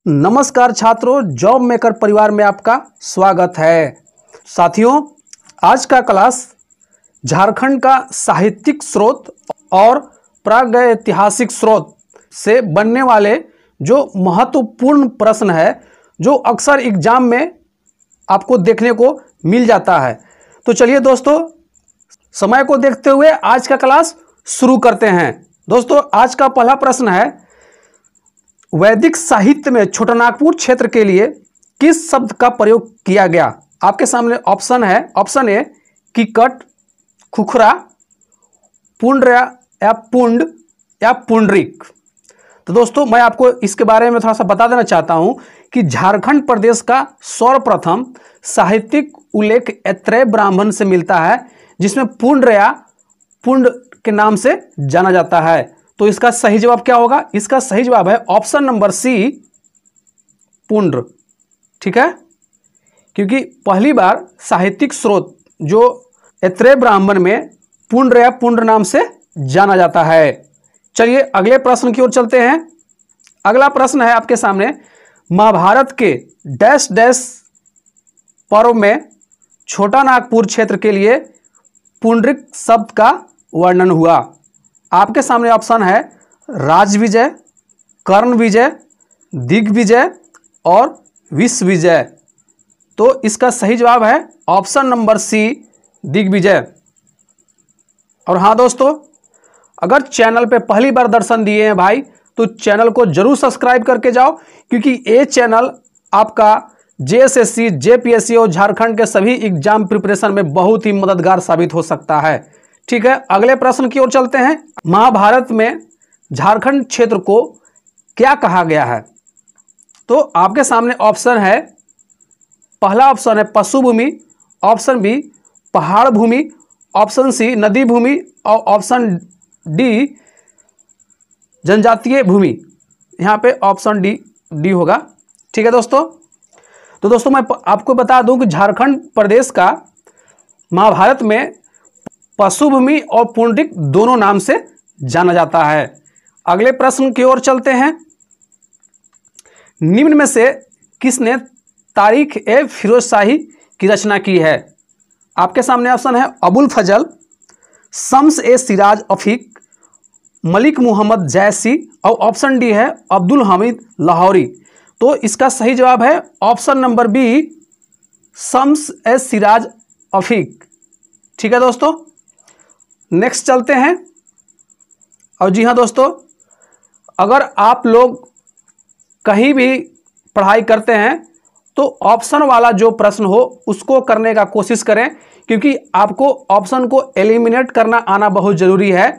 नमस्कार छात्रों, job maker परिवार में आपका स्वागत है। साथियों, आज का क्लास झारखंड का साहित्यिक स्रोत और प्रागैतिहासिक स्रोत से बनने वाले जो महत्वपूर्ण प्रश्न है, जो अक्सर एग्जाम में आपको देखने को मिल जाता है। तो चलिए दोस्तों, समय को देखते हुए आज का क्लास शुरू करते हैं। दोस्तों, आज का पहला प्रश्न है, वैदिक साहित्य में छोटानागपुर क्षेत्र के लिए किस शब्द का प्रयोग किया गया? आपके सामने ऑप्शन है। ऑप्शन ए कीकट, खुखरा, पुंड्र या पुंड या पुंडरिक। तो दोस्तों, मैं आपको इसके बारे में थोड़ा सा बता देना चाहता हूं कि झारखंड प्रदेश का सर्वप्रथम साहित्यिक उल्लेख ऐत्रेय ब्राह्मण से मिलता है, जिसमें पुंड्र या पुंड के नाम से जाना जाता है। तो इसका सही जवाब क्या होगा? इसका सही जवाब है ऑप्शन नंबर सी, पुंड्र। ठीक है, क्योंकि पहली बार साहित्यिक स्रोत जो ऐत्रेय ब्राह्मण में पुंड्र या पुंड्र नाम से जाना जाता है। चलिए अगले प्रश्न की ओर चलते हैं। अगला प्रश्न है आपके सामने, महाभारत के डैश डैश पर्व में छोटानागपुर क्षेत्र के लिए पुंडरिक शब्द का वर्णन हुआ। आपके सामने ऑप्शन है राजविजय, कर्ण विजय, दिग्विजय और विश्वविजय। तो इसका सही जवाब है ऑप्शन नंबर सी, दिग्विजय। और हाँ दोस्तों, अगर चैनल पे पहली बार दर्शन दिए हैं भाई, तो चैनल को जरूर सब्सक्राइब करके जाओ, क्योंकि ये चैनल आपका जेएसएससी, जेपीएससी और झारखंड के सभी एग्जाम प्रिपरेशन में बहुत ही मददगार साबित हो सकता है। ठीक है, अगले प्रश्न की ओर चलते हैं। महाभारत में झारखंड क्षेत्र को क्या कहा गया है? तो आपके सामने ऑप्शन है, पहला ऑप्शन है पशु भूमि, ऑप्शन बी पहाड़ भूमि, ऑप्शन सी नदी भूमि और ऑप्शन डी जनजातीय भूमि। यहाँ पे ऑप्शन डी होगा। ठीक है दोस्तों, तो दोस्तों मैं आपको बता दूं कि झारखंड प्रदेश का महाभारत में पशु भूमि और पुंडरिक दोनों नाम से जाना जाता है। अगले प्रश्न की ओर चलते हैं। निम्न में से किसने तारीख ए फिरोज शाही की रचना की है? आपके सामने ऑप्शन है अबुल फजल, शम्स ए सिराज अफीक, मलिक मोहम्मद जैसी और ऑप्शन डी है अब्दुल हमीद लाहौरी। तो इसका सही जवाब है ऑप्शन नंबर बी, शम्स ए सिराज अफीक। ठीक है दोस्तों, नेक्स्ट चलते हैं। और जी हाँ दोस्तों, अगर आप लोग कहीं भी पढ़ाई करते हैं तो ऑप्शन वाला जो प्रश्न हो उसको करने का कोशिश करें, क्योंकि आपको ऑप्शन को एलिमिनेट करना आना बहुत ज़रूरी है,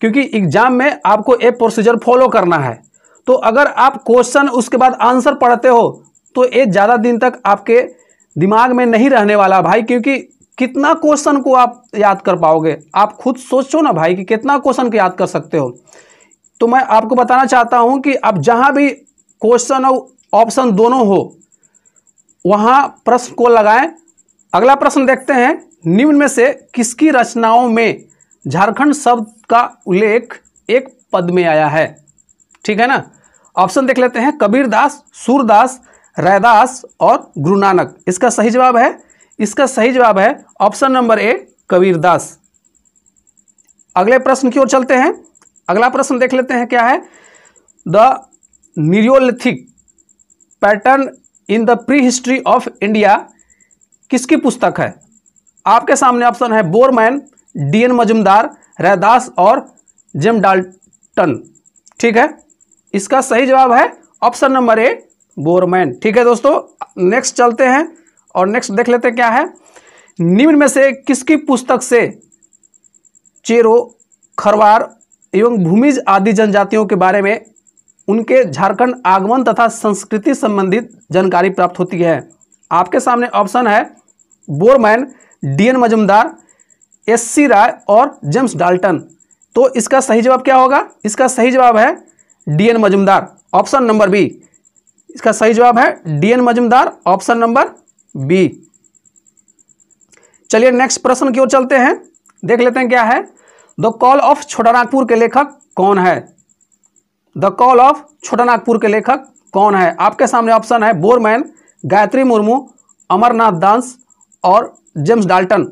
क्योंकि एग्जाम में आपको एक प्रोसीजर फॉलो करना है। तो अगर आप क्वेश्चन उसके बाद आंसर पढ़ते हो तो ये ज़्यादा दिन तक आपके दिमाग में नहीं रहने वाला भाई, क्योंकि कितना क्वेश्चन को आप याद कर पाओगे? आप खुद सोचो ना भाई कि कितना क्वेश्चन को याद कर सकते हो। तो मैं आपको बताना चाहता हूं कि आप जहां भी क्वेश्चन और ऑप्शन दोनों हो वहां प्रश्न को लगाएं। अगला प्रश्न देखते हैं, निम्न में से किसकी रचनाओं में झारखंड शब्द का उल्लेख एक पद में आया है? ठीक है ना, ऑप्शन देख लेते हैं, कबीरदास, सूरदास, रैदास और गुरु नानक। इसका सही जवाब है ऑप्शन नंबर ए, कबीरदास। अगले प्रश्न की ओर चलते हैं। अगला प्रश्न देख लेते हैं क्या है, the Neolithic pattern in the pre history of India किसकी पुस्तक है? आपके सामने ऑप्शन है बोरमैन, डी.एन. मजुमदार, रैदास और जेम्स डाल्टन। ठीक है, इसका सही जवाब है ऑप्शन नंबर ए, बोरमैन। ठीक है दोस्तों, नेक्स्ट चलते हैं और नेक्स्ट देख लेते हैं क्या है, निम्न में से किसकी पुस्तक से चेरो, खरवार एवं भूमिज आदि जनजातियों के बारे में उनके झारखंड आगमन तथा संस्कृति संबंधित जानकारी प्राप्त होती है? आपके सामने ऑप्शन है बोरमैन, डी.एन. मजुमदार, एस.सी. राय और जेम्स डाल्टन। तो इसका सही जवाब क्या होगा? इसका सही जवाब है D N. Majumdar, option number B. इसका सही जवाब है D N. Majumdar, option number B. चलिए नेक्स्ट प्रश्न की ओर चलते हैं, देख लेते हैं क्या है, द कॉल ऑफ छोटानागपुर के लेखक कौन है? द कॉल ऑफ छोटानागपुर के लेखक कौन है? आपके सामने ऑप्शन है बोरमैन, गायत्री मुर्मू, अमरनाथ दास और जेम्स डाल्टन।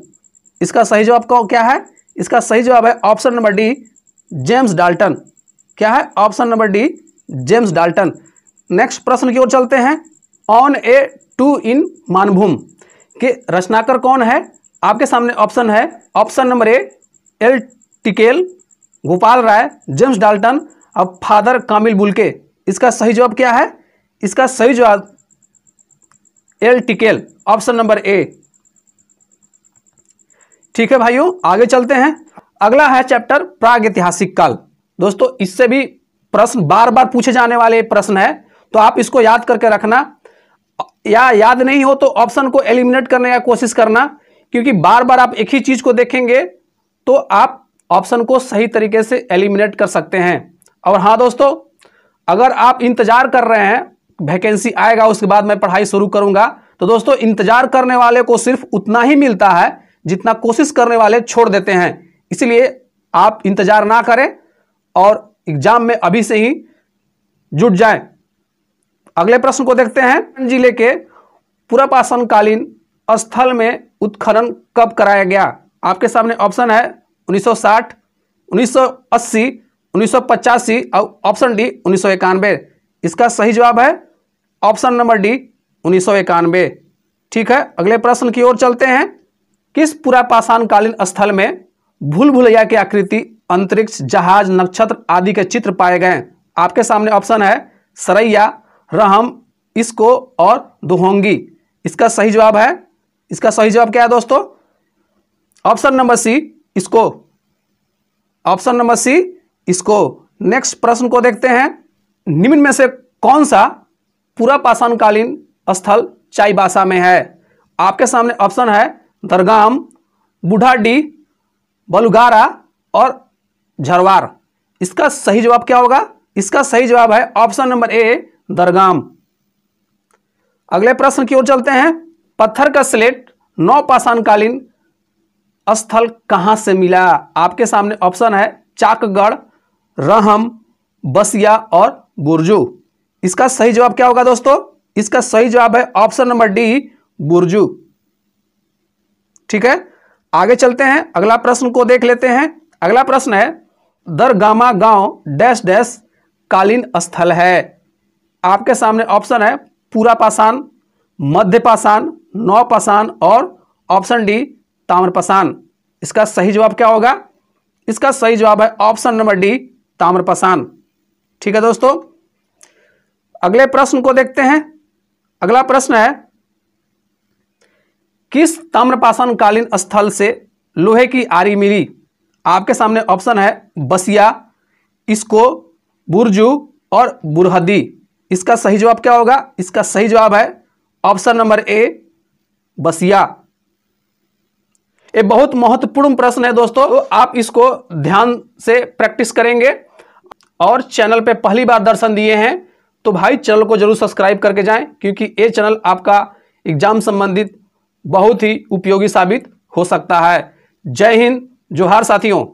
इसका सही जवाब क्या है? इसका सही जवाब है option number D, James Dalton. क्या है? Option number D, James Dalton. Next प्रश्न की ओर चलते हैं। ऑन ए टू इन मानभूम के रचनाकार कौन है? आपके सामने ऑप्शन है, ऑप्शन नंबर ए एल टिकेल, गोपाल राय, जेम्स डाल्टन और फादर कामिल बुल्के। इसका सही जवाब क्या है? इसका सही जवाब एल टिकेल, ऑप्शन नंबर ए। ठीक है भाइयों, आगे चलते हैं। अगला है चैप्टर प्रागैतिहासिक काल। दोस्तों इससे भी प्रश्न बार बार पूछे जाने वाले प्रश्न है, तो आप इसको याद करके रखना, या याद नहीं हो तो ऑप्शन को एलिमिनेट करने का कोशिश करना, क्योंकि बार बार आप एक ही चीज को देखेंगे तो आप ऑप्शन को सही तरीके से एलिमिनेट कर सकते हैं। और हाँ दोस्तों, अगर आप इंतजार कर रहे हैं वैकेंसी आएगा उसके बाद मैं पढ़ाई शुरू करूंगा, तो दोस्तों इंतजार करने वाले को सिर्फ उतना ही मिलता है जितना कोशिश करने वाले छोड़ देते हैं। इसलिए आप इंतजार ना करें और एग्जाम में अभी से ही जुट जाएं। अगले प्रश्न को देखते हैं। जिले के पुरापाषाणकालीन स्थल में उत्खनन कब कराया गया? आपके सामने ऑप्शन है 1960, 1980, 1985 और ऑप्शन डी 1991। इसका सही जवाब है ऑप्शन नंबर डी 1991। ठीक है, अगले प्रश्न की ओर चलते हैं। किस पुरापाषाणकालीन स्थल में भूल भुलैया की आकृति, अंतरिक्ष, जहाज, नक्षत्र आदि के चित्र पाए गए? आपके सामने ऑप्शन है सरैया, रहम, इसको और दुहोंगी। इसका सही जवाब है, इसका सही जवाब क्या है दोस्तों? ऑप्शन नंबर सी, इसको। ऑप्शन नंबर सी, इसको। नेक्स्ट प्रश्न को देखते हैं। निम्न में से कौन सा पुरापाषाणकालीन स्थल चाईबासा में है? आपके सामने ऑप्शन है दरगाम, बूढ़ाडी, बलुगारा और झरवार। इसका सही जवाब क्या होगा? इसका सही जवाब है ऑप्शन नंबर ए, दरगाम। अगले प्रश्न की ओर चलते हैं। पत्थर का स्लेट नवपाषाणकालीन स्थल कहां से मिला? आपके सामने ऑप्शन है चाकगढ़, रहम, बसिया और बुरजू। इसका सही जवाब क्या होगा दोस्तों? इसका सही जवाब है ऑप्शन नंबर डी, बुरजू। ठीक है, आगे चलते हैं। अगला प्रश्न को देख लेते हैं। अगला प्रश्न है दरगामा गांव डैश डैश कालीन स्थल है? आपके सामने ऑप्शन है पुरापाषाण, मध्यपाषाण, नवपाषाण और ऑप्शन डी ताम्रपाषाण। इसका सही जवाब क्या होगा? इसका सही जवाब है ऑप्शन नंबर डी, ताम्रपाषाण। ठीक है दोस्तों, अगले प्रश्न को देखते हैं। अगला प्रश्न है किस ताम्रपाषाणकालीन स्थल से लोहे की आरी मिली? आपके सामने ऑप्शन है बसिया, इसको, बुरजू और बुरहदी। इसका सही जवाब क्या होगा? इसका सही जवाब है ऑप्शन नंबर ए, बसिया। ये बहुत महत्वपूर्ण प्रश्न है दोस्तों, तो आप इसको ध्यान से प्रैक्टिस करेंगे। और चैनल पे पहली बार दर्शन दिए हैं तो भाई चैनल को जरूर सब्सक्राइब करके जाएं, क्योंकि ये चैनल आपका एग्जाम संबंधित बहुत ही उपयोगी साबित हो सकता है। जय हिंद, जोहार साथियों।